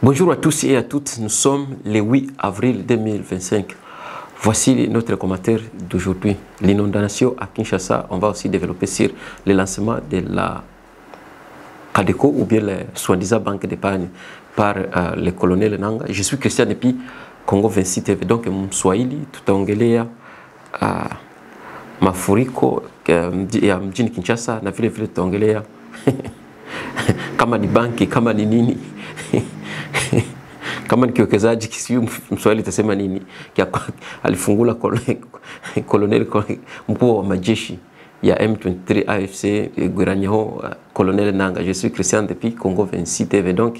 Bonjour à tous et à toutes, nous sommes le 8 avril 2025. Voici notre commentaire d'aujourd'hui. L'inondation à Kinshasa, on va aussi développer sur le lancement de la CADECO ou bien la soi-disant banque d'épargne par le colonel Nanga. Je suis Christian depuis Congo 26 TV, donc Mswahili tutaongelea mafuriko ya mjini Kinshasa na vile vile tutaongelea kama ni banki, kama ni nini kama ni kiwekezaji kisiyo Mswahili tasema nini alifungula colonel mkuu wa majeshi ya M23 AFC Guiranyeho colonel Nanga. Je suis Christian depuis Congo 26 TV, donc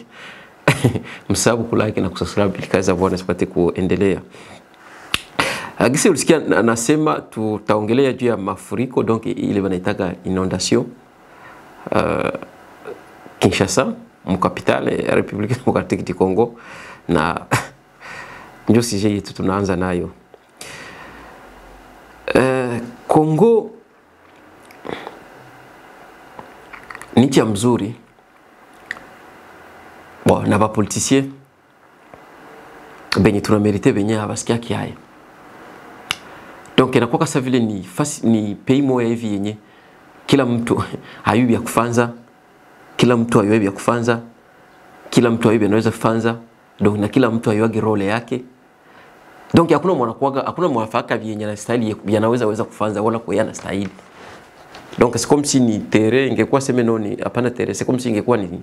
msabu kulike na kusubscribe ili kaza bwana sipate kuendelea. Agisi ulisikia nasema tutaongelea juu ya mafuriko, donc ile wanaitaga inondation Kinshasa, mkapitale ya Republika Demokratiki du Congo, na ndio sije yetu tunaanza nayo. Congo ni nchi mzuri na ba politicien benye tunamerite benye abasikia kiaye. Donc inakuwa kasa vile ni pays moya hivi yenye kila mtu hayubi ya kufanza, kila mtu hayubi ya kufanza, kila mtu hayubi anaweza kufanza, donc na kila mtu hayuagi role yake. Donc hakuna mwanakuaga, hakuna mwafaka vyenye na style yanaweza kufanza wala kwa yana style. Donc c'est comme si ni terrain ingekuwa sema noni, hapana terrain, c'est comme si ingekuwa ni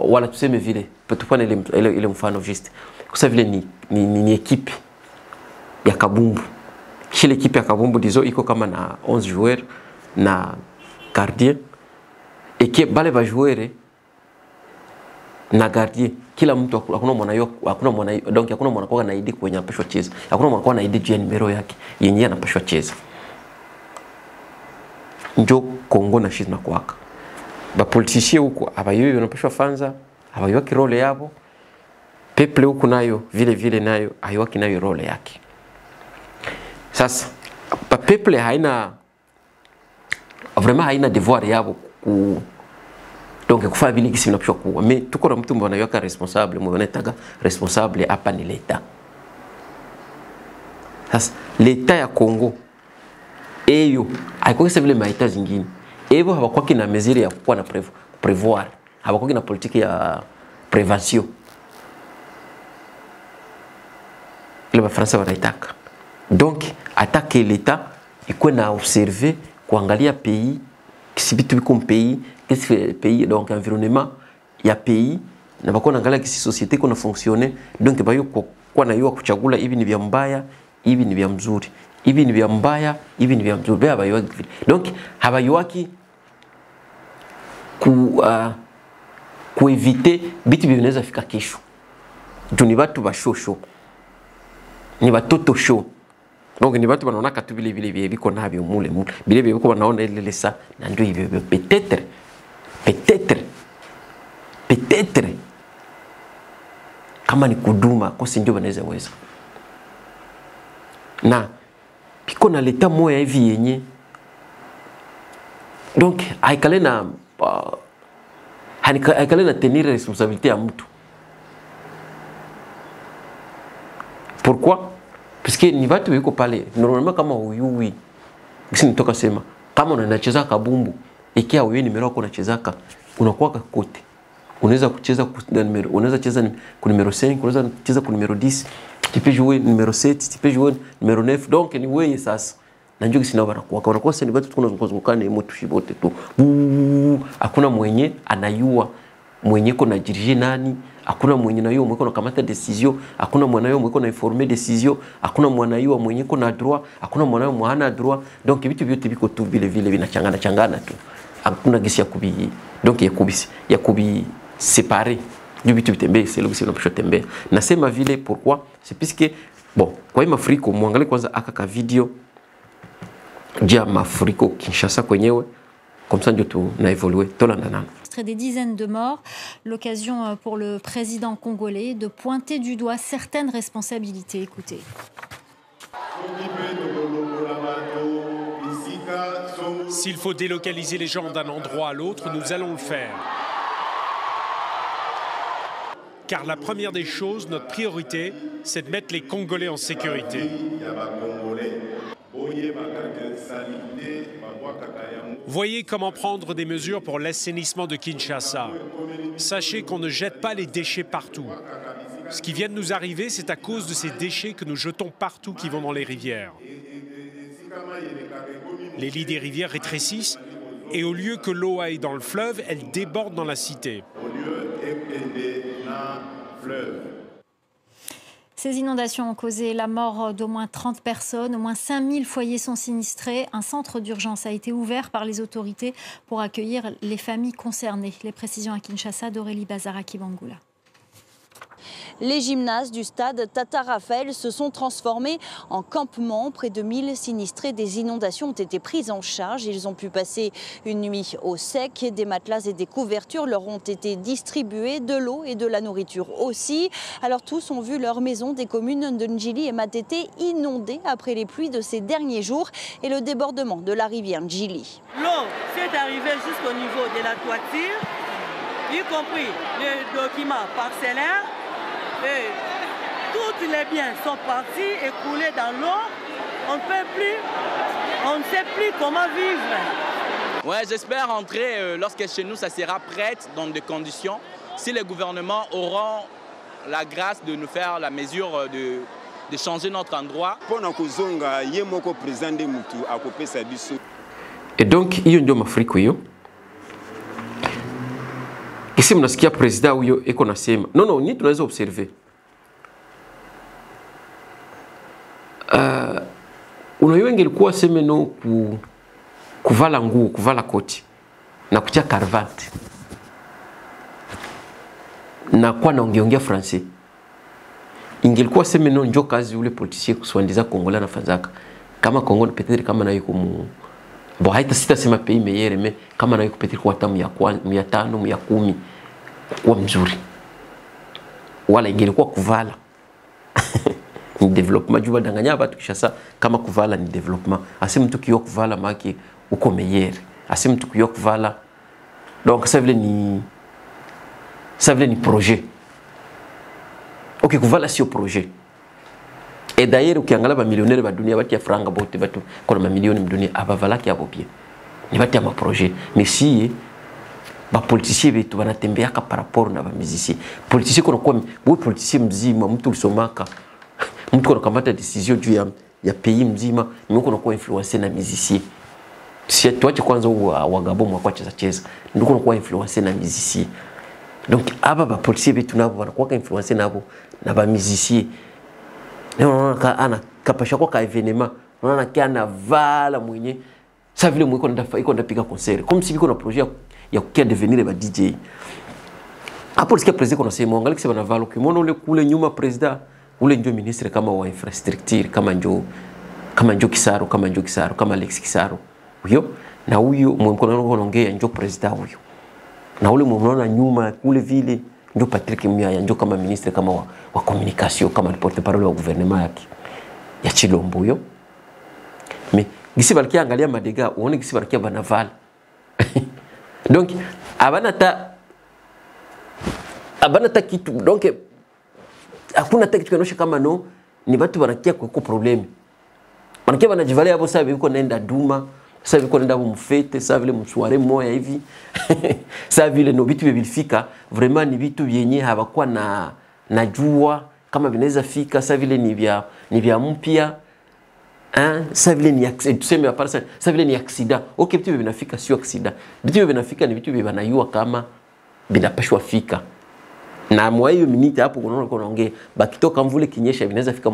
wala tuseme vile tupane ile mfano juste kwa vile ni equipe ya kabumbu. Kile equipe ya kabumbu dizo iko kama na 11 joueurs na gardien, et que bale ba joueurs na gardien kila mtu hakuna mwana donc hakuna mwana kwa na ID kwenye anapashwa cheza, hakuna mwana kwa na ID ya numero yake yenyewe anapashwa cheza. Njo Kongo na shizna kwaka ba politiciens huko abayoyo wanapashwa fanza, abayoyo role yabo, peuple huko nayo vile nayo ayowaki nayo role yake. Sasa ba peuple haina devoir yabo donc kufanya vile kisi vinapashwa kuwa. Mais tuko na mtu mbona yoka responsable, mbona taga responsable hapa ni leta. Sasa leta ya Kongo eyo haiko vile maita zingine. Evo hawakuwa kina mesure ya kuwa na prevoir, hawakuwa kina politique ya prévention. Ile ba Fransa wanaitaka. Donc attaquer l'État iko na observer kuangalia pays kisibitu biko pays, qu'est-ce que pays, donc environnement ya pays na bako naangalia kisi société kuna fonctionner. Donc bayo kwa na yua kuchagula hivi ni vya mbaya, hivi ni vya mzuri, hivi ni vya mbaya, hivi ni vya mzuri. Baya bayo donc habayuaki kueviter bitu binaweza fika kesho. Ni batu ba shosho, ni batoto show. Donc ni batu banaona katu vile biko nabyo mule bile biko banaona ile sa na ndio hivyo. Peut-être kama ni kuduma kosi ndio banaweza weza na biko na leta moya hivi yenye, donc haikale na tenir responsabilité ya mtu. Pourquoi? Parce que ni watu wiko pale normalement kama uyui kisi nitoka sema kama unacheza kabumbu ikia wewe numero yako unachezaka unakuwa kote, unaweza kucheza ku numero, unaweza cheza ku numero 5, unaweza cheza ku numero 10, tu peux jouer numero 7, tu peux jouer numero 9. donc ni wewe sasa na njoo kisi na wanakuwa sasa ni watu tunazungukana ni mtu shibote tu, hakuna mwenye anayua mwenye kuna dirige nani, hakuna mwenye na yeye mwenye kuna kamata decision, hakuna mwenye yeye mwenye kuna informer decision, hakuna mwenye yeye mwenye kuna droit, hakuna mwenye yeye hana droit. Donc vitu vyote biko tu vile vinachangana tu, hakuna gisi ya kubi, donc ya kubi séparer du vitu vitembee, c'est le gisi vinapaswa tembea. Nasema vile pourquoi, c'est puisque kwa hii mafuriko muangalie kwanza aka video ja mafuriko Kinshasa kwenyewe, comme ça ndio tu na évoluer tolanda nana. Des dizaines de morts, l'occasion pour le président congolais de pointer du doigt certaines responsabilités. Écoutez. S'il faut délocaliser les gens d'un endroit à l'autre, nous allons le faire. car la première des choses, notre priorité, c'est de mettre les Congolais en sécurité. Voyez comment prendre des mesures pour l'assainissement de Kinshasa. Sachez qu'on ne jette pas les déchets partout. Ce qui vient de nous arriver, c'est à cause de ces déchets que nous jetons partout qui vont dans les rivières. Les lits des rivières rétrécissent et au lieu que l'eau aille dans le fleuve, elle déborde dans la cité. Ces inondations ont causé la mort d'au moins 30 personnes. Au moins 5000 foyers sont sinistrés. Un centre d'urgence a été ouvert par les autorités pour accueillir les familles concernées. Les précisions à Kinshasa d'Aurélie Bazaraki-Bangoula. Les gymnases du stade Tata Raphaël se sont transformés en campement. Près de 1000 sinistrés des inondations ont été pris en charge. Ils ont pu passer une nuit au sec. Des matelas et des couvertures leur ont été distribués, de l'eau et de la nourriture aussi. Alors tous ont vu leur maison des communes de Ndjili et Matete inondées après les pluies de ces derniers jours et le débordement de la rivière Ndjili. L'eau s'est arrivée jusqu'au niveau de la toiture, y compris les documents parcellaires. Et tous les biens sont partis, écoulés dans l'eau. On ne peut plus, on ne sait plus comment vivre. Ouais, j'espère rentrer lorsque chez nous ça sera prête dans des conditions. Si les gouvernements auront la grâce de nous faire la mesure de changer notre endroit. Et donc, hiyo ndio mafuriko hiyo. Kisi mnasikia president huyo eko nasema. No, ni tunaweza observe. Unajua ingelikuwa sema no kuvala nguo, kuvala koti na kutia karvati. Na kwa naongeongea français. Ingelikuwa sema no njo kazi ule politicien kuswandiza Kongola na fanzaka. Kama Kongo peut-être kama na yuko mu bon haita sitasema pays meilleur mais kama na yuko peut-être kwa tamu ya 500 ya 10 kwa mzuri. Wala ingelikuwa kuvala. Ni development juba danganya watu Kinshasa kama kuvala ni development. Asi mtu kiyo kuvala maki uko meilleur. Asi mtu kiyo kuvala. Donc ça veut ni projet. OK kuvala sio projet. Et d'ailleurs ukiangalia ba millionnaire ba dunia bati ya franga bote batu kuna mamilioni mdunia abavala ki abo bien. Ni bati ya ma projet. Mais si ba politicien betu banatembea ka par rapport na ba musicien. Politicien kuna kwa wewe politicien mzima mtu ulisomaka mtu anakamata decision juu ya pays mzima mimi kuna kwa influencer na musicien. Si tuache kwanza wa Gabon mwa kwa cheza ndio kuna kwa influencer na musicien. Donc aba ba politicien betu nabo wanakuwa influencer nabo na ba musicien. Unaona ana kapasha kwa evenement unaona kiana vala mwenye sasa vile mwiko ndapiga concert comme si biko na projet ya kukia devenir ba DJ hapo sikia president kuna sema angalia kisa banavala ukimwona ule kule nyuma president ule ndio ministre kama wa infrastructure kama njo Kisaro kama Alex Kisaro huyo na huyo mkono unaongea njo president huyo na ule mnaona nyuma kule vile ndio Patrick Muyaya ndio kama ministre kama wa communication kama porte-parole wa gouvernement yake ya Chilombo yo. Mais gisi balkia angalia madega uone gisi balkia banavala. Donc abanata kitu donc hakuna kitu kinaosha kama no ni watu wanakia kwa problem. Wanakia wanajivalia hapo sasa biko naenda duma sasa biko naenda mfete sasa vile msoirée moya hivi. Sasa vile no vitu vilifika vraiment ni vitu vyenye hawakuwa na jua kama vinaweza fika sasa vile ni vya mpya sasa vile ni accident tuseme hapa sasa vile ni accident okay vitu vinafika sio accident vitu vinafika ni vitu vinayua kama binapashwa fika na mwa hiyo minute hapo unaongea bakitoka mvule kinyesha vinaweza fika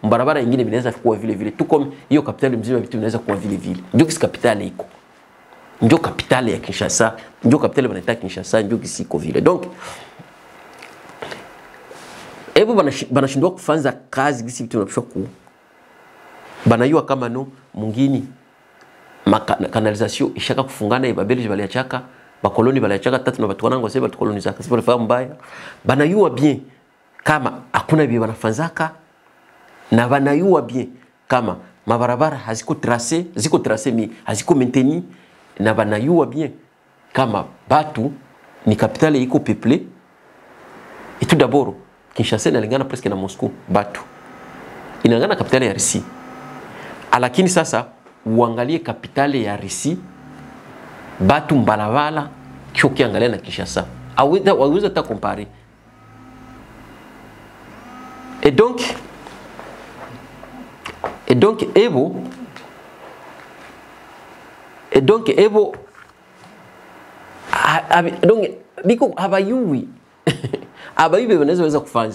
barabara nyingine vinaweza kuwa vile vile tu kama hiyo kapitali mzima vitu vinaweza kuwa vile vile ndio kisi kapitali iko ndio kapitali ya Kinshasa ndio kapitali wanaita Kinshasa ndio kisiko vile donc hebu banashindwa kufanza kazi gisi vitu vinapashwa ku banayua kama no mungini kanalization ishaka kufungana ibabeli bali achaka bakoloni bali achaka tatu na watu wanangu sasa koloni zaka sasa fahamu mbaya banayua bien kama hakuna bi wanafanzaka na banayua bien kama mabarabara haziko tracer mi haziko maintenir na banayua bien kama batu ni capitale iko peuplé Et tout d'abord, Kinshasa inalingana presque na Moscou, batu. Inalingana kapitali ya Russie. Lakini sasa uangalie kapitali ya Russie, batu mbalabala kio kiangalia na Kinshasa. Hawezi hata comparer. Et donc Evo donc biko habayui habayui wanaweza kufanya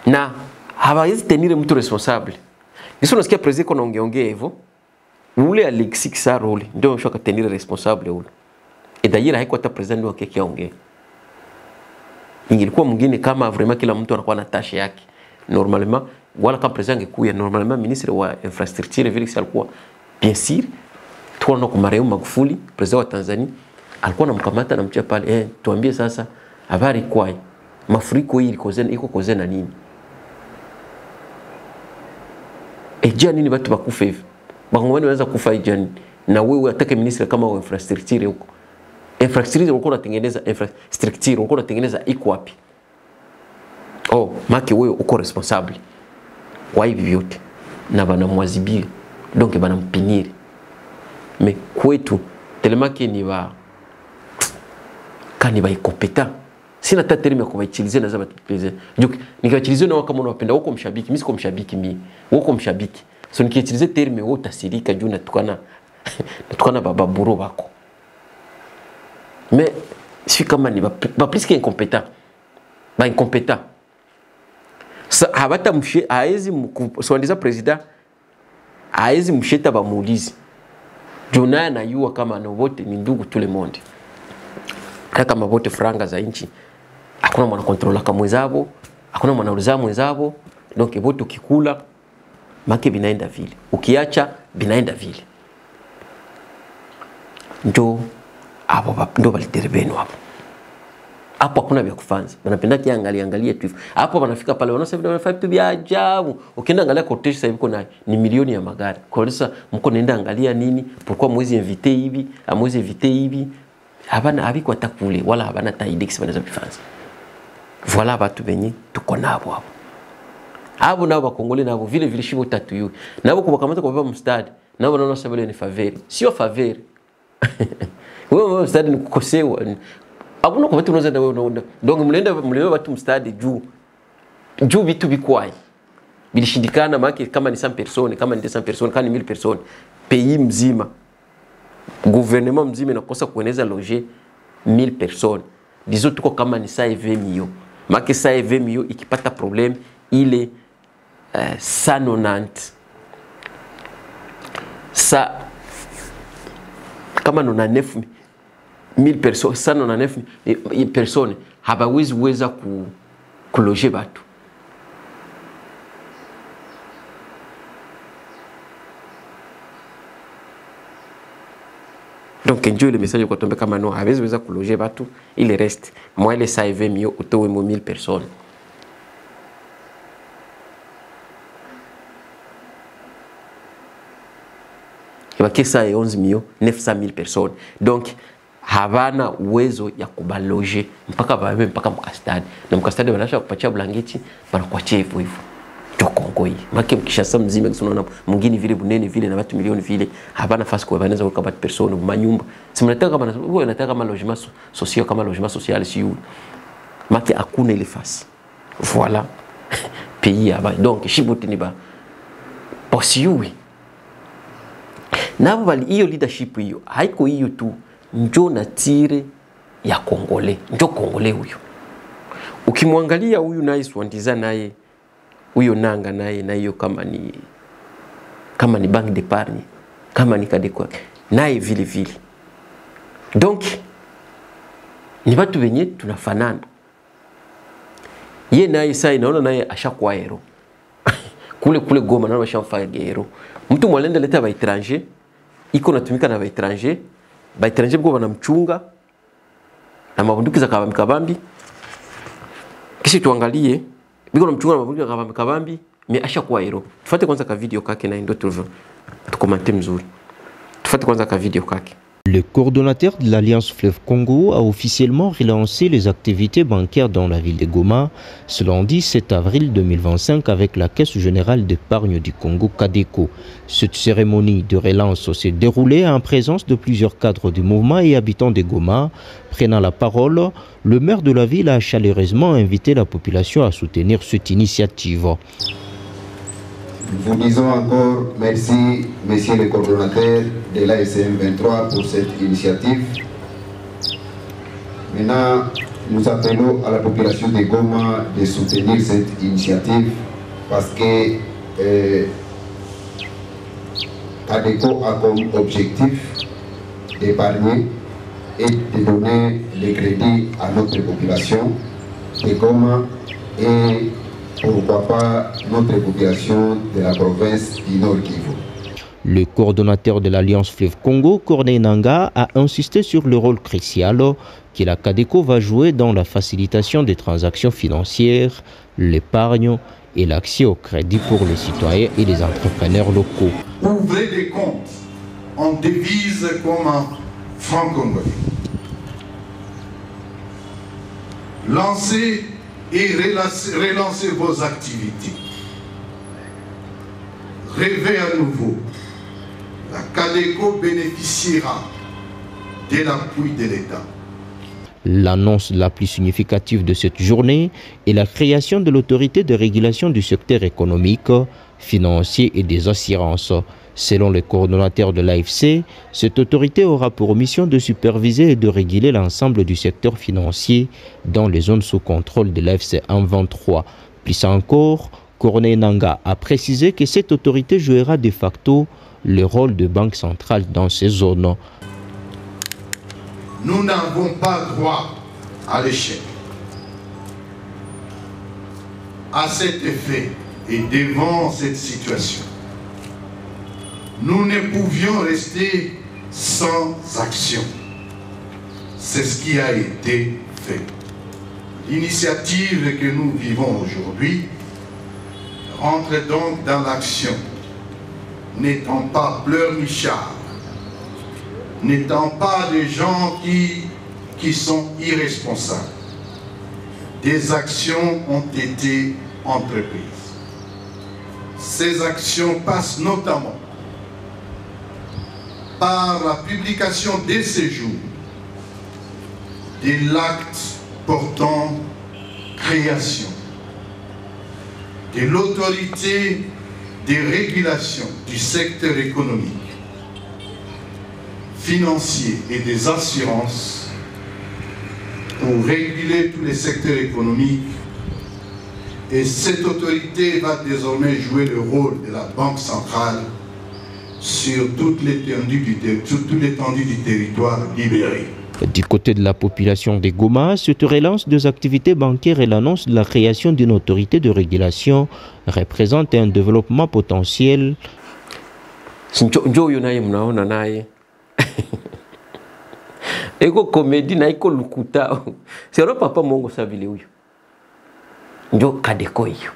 na hawezi tenir mtu responsable. Ngiso nasikia president kona ongeongea hivyo ule Alexis Kisaroli ndio mshoka tenir responsable ule. Et d'ailleurs haiko hata president wake kiongea. Ingilikuwa mwingine kama vraiment kila mtu anakuwa na tâche yake. Normalement wala kama president angekuya normalement ministre wa infrastructure vile alikuwa bien sûr tuona kwa marehemu Magufuli president wa Tanzania alikuwa anamkamata na mchia pale tuambie sasa habari kwai mafuriko hii iko koze na nini jani nini watu bakufa hivi bangomani wanaweza kufa jani na wewe atake ministre kama wa infrastructure huko infrastructure uko unatengeneza infrastructure uko unatengeneza iko wapi maki wewe uko responsable kwa hivi vyote na bana mwazibia donc bana mpiniri mais kwetu telemaki ni ba kani ba incompétent sina hata terme ya kuwaitilize na zaba tupeze juk nikiwaitilize na kama unapenda uko mshabiki mimi siko mshabiki mimi uko mshabiki so nikiitilize terme wewe utasirika juu natukana baba buro wako mais si kama ni ba plus que incompétent ba incompétent sa habata mshe aezi mswandiza president aezi msheta ba muulizi Jona na yua kama na wote ni ndugu tout le monde. Kama wote franga za nchi. Hakuna mwana controller kama mwenzabo, hakuna mwana uliza mwenzabo. Donc wote ukikula make binaenda vile. Ukiacha binaenda vile. Ndio hapo ndio baliterebeno hapo. Hapo hakuna vya kufanza. Wanapenda kiangalia tu. Hapo wanafika pale wanasema wanafanya vitu vya ajabu. Ukienda angalia cortege sasa hivi kuna ni milioni ya magari. Kwa hiyo mko naenda angalia nini? Pourquoi mwezi invité hivi? Amwezi invité hivi? Habana habiko atakule wala habana ta index wanaweza kufanza. Voilà watu benye tuko nabo hapo. Hapo nabo bakongole nabo vile shibo tatu yu. Nabo kubakamata kwa baba mstadi. Nabo wanaona sababu ni favori. Sio favori. Wewe mstadi ni kukosewa. Hakuna kwa watu unaweza ndio donc mlenda watu mstadi juu vitu bikwai bilishindikana maki kama ni 100 personnes kama ni 200 personnes kama ni 1000 personnes pays mzima gouvernement mzima inakosa kueneza loger 1000 personnes dizo tuko kama ni 120 millions maki 120 millions ikipata problème ile 190 sa kama 99 1000 personnes, 199 personnes habawezi weza kuloger batu. Donc njoo le message kwa tombe kama no habawezi weza kuloger batu, il reste moi les 120 millions utowe 1000 personnes. Ibaki 11 millions 900 000 personnes. Donc havana uwezo ya kubaloge mpaka babe mpaka mkastadi na mkastadi wanasha kupatia blanketi wanakuachia hivyo hivyo to Kongo hii maki mkishasa mzima kunaona mwingine vile bunene vile na watu milioni vile havana nafasi kwa wanaweza kwa watu persona manyumba simnataka kama wewe unataka kama logement social kama logement social si you maki hakuna ile fasi voilà pays aba donc shibuti ni ba posiui na bali hiyo leadership hiyo haiko hiyo tu njo na tire ya Kongole njo Kongole huyo ukimwangalia huyu naye Swandiza naye huyo nanga naye na hiyo kama ni bank d'épargne kama ni kadekwa naye vile vile donc ni watu wenye tunafanana ye naye sai naona naye ashakuwa hero kule Goma na bashamfanya hero mtu mwalenda leta ba étranger iko natumika na ba étranger bwo wanamchunga na mabunduki za kabambi kisha tuangalie biko namchunga na mabunduki za kabambi ashakuwa hero. Tufuate kwanza ka video kake na ndio tukomante mzuri. Tufuate kwanza ka video kake. Le coordonnateur de l'Alliance Fleuve Congo a officiellement relancé les activités bancaires dans la ville de Goma ce lundi 7 avril 2025 avec la Caisse générale d'épargne du Congo CADECO. Cette cérémonie de relance s'est déroulée en présence de plusieurs cadres du mouvement et habitants de Goma. Prenant la parole, le maire de la ville a chaleureusement invité la population à soutenir cette initiative. Nous disons encore merci, monsieur le coordonnateur de l'ASM 23 pour cette initiative. Maintenant, nous appelons à la population de Goma de soutenir cette initiative parce que CADECO a comme objectif d'épargner et de donner des crédits à notre population de Goma et pourquoi pas notre population de la province du Nord Kivu. Le coordonnateur de l'Alliance Fleuve Congo, Corneille Nangaa, a insisté sur le rôle crucial que la CADECO va jouer dans la facilitation des transactions financières, l'épargne et l'accès au crédit pour les citoyens et les entrepreneurs locaux. Ouvrez des comptes en devise comme en franc congolais. Lancez et relancez vos activités. Rêvez à nouveau. La CADECO bénéficiera de l'appui de l'État. L'annonce la plus significative de cette journée est la création de l'autorité de régulation du secteur économique, financier et des assurances. Selon le coordonnateur de l'AFC, cette autorité aura pour mission de superviser et de réguler l'ensemble du secteur financier dans les zones sous contrôle de l'AFC 123. Plus encore, Corneille Nangaa a précisé que cette autorité jouera de facto le rôle de banque centrale dans ces zones. Nous n'avons pas droit à l'échec. À cet effet et devant cette situation, nous ne pouvions rester sans action. C'est ce qui a été fait. L'initiative que nous vivons aujourd'hui rentre donc dans l'action, n'étant pas pleurnichards, n'étant pas des gens qui sont irresponsables. Des actions ont été entreprises. Ces actions passent notamment par la publication dès ces jours de l'acte portant création de l'autorité de régulation du secteur économique, financier et des assurances pour réguler tous les secteurs économiques. Et cette autorité va désormais jouer le rôle de la Banque centrale sur toute l'étendue du territoire libéré. Du côté de la population de Goma, cette relance des activités bancaires et l'annonce de la création d'une autorité de régulation représente un développement potentiel. Eko comédie na iko lukuta. C'est le papa mongo savile huyo. Njo CADECO hiyo.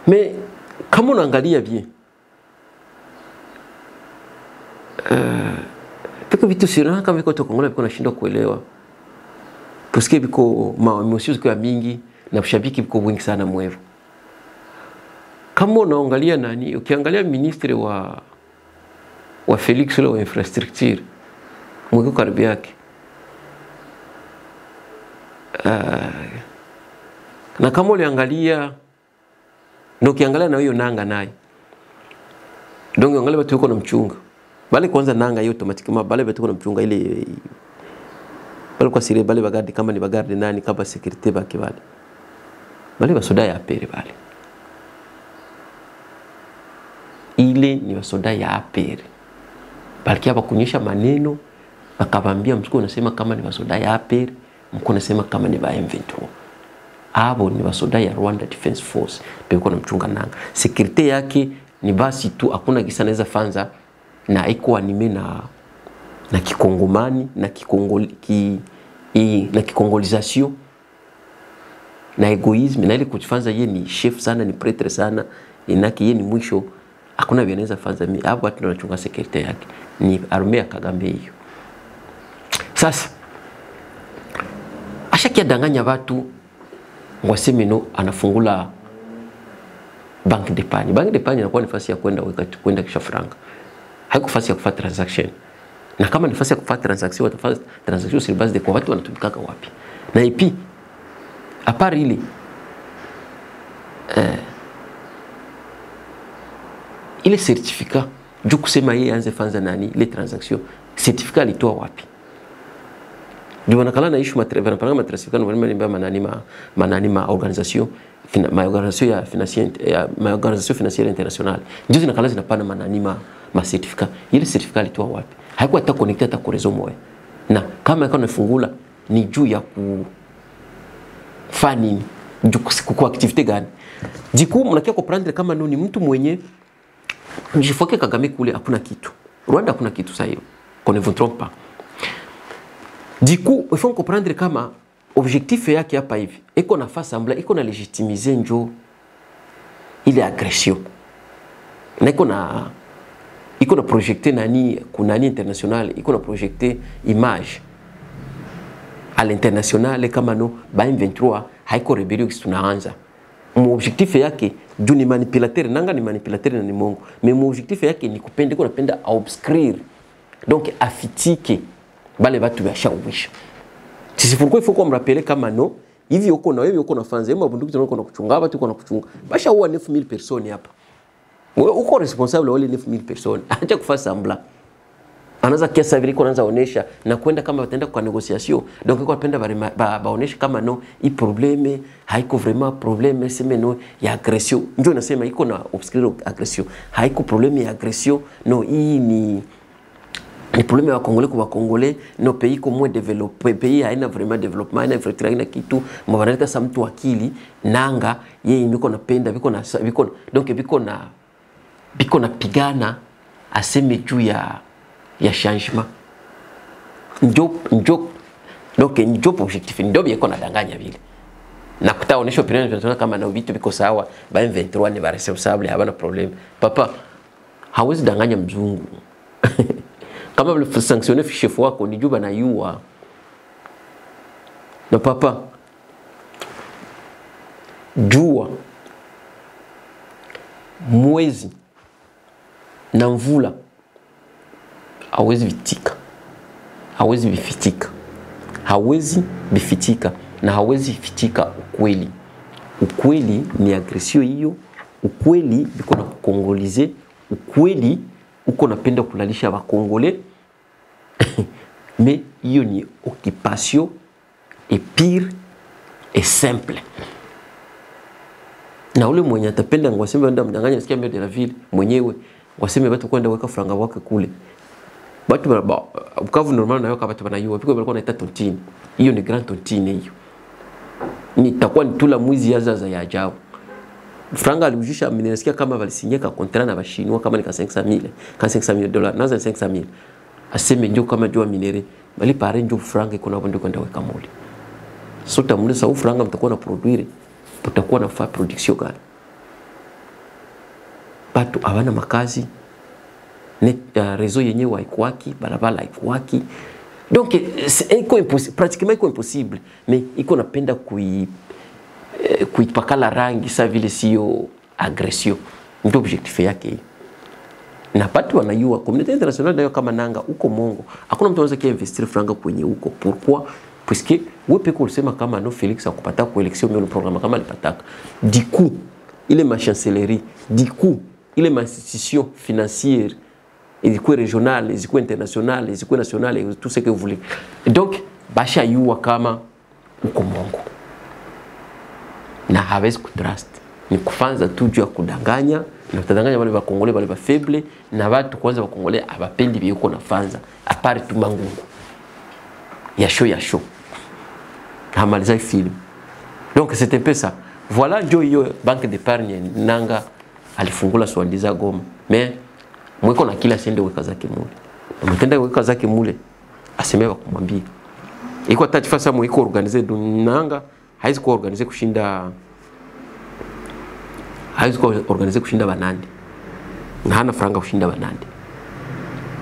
Mais kama unaangalia bien peko vitu sio kama viko tokongola viko nashindwa kuelewa. Parce que viko maemosio ziko mingi na ushabiki viko wingi sana mwevu. Kama unaangalia nani, ukiangalia ministre wa Felix wa infrastructure mwiko karibu yake na kama uliangalia ndio ukiangalia na hiyo nanga naye donc angalia watu wako na mchunga bale kwanza nanga hiyo automatically bale watu wako na mchunga ile bale kwa siri bale bagadi kama ni bagadi nani kama security baki bale basoda ya apere bale ile ni basoda ya apere balikia bakunyesha maneno bakabambia msiko unasema kama ni basoda ya apere mko unasema kama ni ba M23 abo ni basoda ya Rwanda Defense Force peko na mchunga nanga security yake ni basi tu hakuna kisa naweza fanza na iko anime na kikongomani na na kikongolization na egoisme na ile kujifanza yeye ni chef sana ni prêtre sana inaki yeye ni mwisho hakuna vieneza fanza mimi hapo watu wanachunga security yake ni arme ya Kagame hiyo. Sasa ashakia danganya watu waseme no anafungula bank d'épargne. Bank d'épargne inakuwa nafasi ya kwenda kisha franga. Haiko nafasi ya kufanya transaction. Na kama nafasi ya kufanya transaction watafanya transaction sur base de kwa watu wanatumika wapi. Na ipi apart ile ile certificat juu kusema yeye anze fanza nani ile transaction certificat alitoa wapi? Ndio wanakala na issue matreven par exemple certificat normalement ni manani ma organisation ya financière internationale ndio zinakala zinapana manani ma certificat. Ile certificat alitoa wapi? Haikuwa hata connected hata kwa reseau moja. Na kama yako nafungula ni juu ya kufanya nini? Juu kwa activity gani? Jiku mnakia comprendre kama ni mtu mwenye jifoke Kagame kule hakuna kitu. Rwanda hakuna kitu sasa hiyo. Qu'on ne vous trompe pas. Du coup, il faut comprendre kama objectif yake hapa hivi. Iko na face sembla, iko na legitimiser njo ile agression. Na iko na projecter nani kunani international, iko na projecter image à l'international kama no ba M23 haiko rebellion kitu tunaanza. Mon objectif yake juu ni manipulateur nanga ni manipulateur na ni mongo. Mais mon objectif yake ni kupenda ko napenda obscure. Donc afitike bale batu ya shawisha. Sisi pourquoi il faut qu'on me rappelle kama no hivi uko na fanza yema bunduki tunako na kuchunga watu uko na kuchunga. Basha huwa 9000 personnes hapa. Wewe uko responsable wale 9000 personnes. Acha kufanya semblant. Anaanza kiasi vile anaanza onesha na kwenda kama wataenda kwa negotiation. Donc iko napenda baonesha kama no hii probleme haiko vraiment probleme sema no ya agression. Ndio nasema iko na obscure agression. Haiko probleme ya agression. No hii ni problème wa Congolais kwa Congolais no pays comme moins développé pays haina vraiment développement haina infrastructure haina kitu mwanaleta sa mtu akili nanga yeye biko napenda biko donc biko na pigana aseme juu ya changement njo donc njo objectif ndio biko nadanganya vile na kutaonesha opinion international kama na vitu biko sawa ba M23 ni ba responsable habana problème papa hawezi danganya mzungu kama vile sanctionner chef wako ni juba na yua na papa jua mwezi na mvula hawezi bifitika na hawezi fitika ukweli ni agression hiyo ukweli biko na kongolize ukweli uko napenda kulalisha wa Congolais mais hiyo ni occupation et pire et simple. Na ule mwenye atapenda ngwaseme enda mdanganya sikia mbele de la ville mwenyewe ngwaseme watu kwenda weka franga wake kule. Watu ba Bukavu normal na yoka watu banayua piko balikuwa naita tontine. Hiyo ni grand tontine hiyo. Nitakuwa ni tula mwizi yaza ya ajabu. Franga alijusha minesikia kama walisinyeka contrat na bashinwa kama ni ka 500,000 dollars naza 500,000 aseme ndio kama jua minere bali pare ndio franga iko napo ndio kwenda weka moli so tamuliza u franga mtakuwa na produire mtakuwa na fa production gani batu hawana makazi net réseau yenyewe haikuwaki barabara haikuwaki donc iko impossible pratiquement iko impossible mais iko napenda kuipakala rangi sa vile sio agression ndio objectif yake na watu wanajua community international nayo kama nanga uko mongo hakuna mtu anaweza kuinvestir franga kwenye huko pourquoi puisque wewe peko ulisema kama no Felix akupata kwa election mais le programme kama alipataka du coup ile ma chancellerie du coup ile ma institution financière et du coup régionale et du coup internationale et du coup nationale et tout ce que vous voulez donc basha yuwa kama uko mongo na hawezi kutrust ni kufanza tu juu ya kudanganya na kutadanganya wale wa Congolais wale wa faible na watu kwanza wa Congolais abapendi biko na fanza apart tu mangungu ya show hamaliza film donc c'était un peu ça voilà ndio hiyo banque d'épargne nanga alifungula Swandiza Goma mais mweko na kila sende weka zake mule mtenda weka zake mule asemewa kumwambia iko tatifasa mwiko organiser nanga haizi kuwa organize kushinda banandi na hana franga kushinda banande.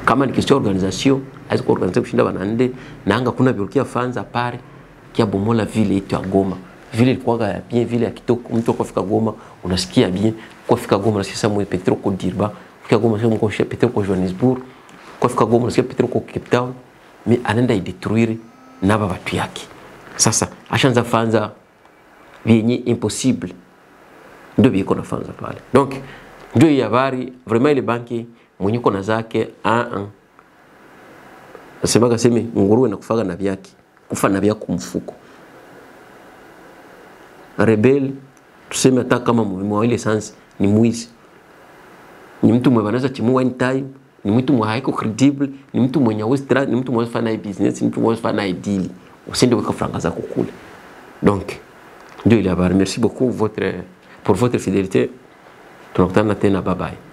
Kama ni kisho organisation haizi kuorganize kushinda banande na anga kuna biolokia fanza pare kia bomola vile yetu ya Goma. Vile ilikuwa ya bien, vile ya kitoko, mtu kwa fika Goma unasikia bien, kwa fika Goma unasikia samu Petro ko Dirba, fika Goma unasikia mko Petro ko Johannesburg, kwa fika Goma unasikia Petro ko Cape Town, mais anaenda idetruire naba watu yake. Sasa ashaanza fanza vyenye impossible ndio biko na fanza pale. Donc ndio ya habari vraiment ile banki mwenye kona zake nasemaga sema nguruwe na kufaga na vyake, kufa na vyako mfuko. Rebel tuseme hata kama mwa ile sense ni mwizi, ni mtu mwenye anaweza chimua anytime, ni mtu mwenye haiko credible, ni mtu mwenye westra, ni mtu mwenye fanya business, ni mtu mwenye fanya deal, usende weka franga zako kule. Donc ndio ile habari. Merci beaucoup pour votre fidélité. Tunakutana tena, bye bye.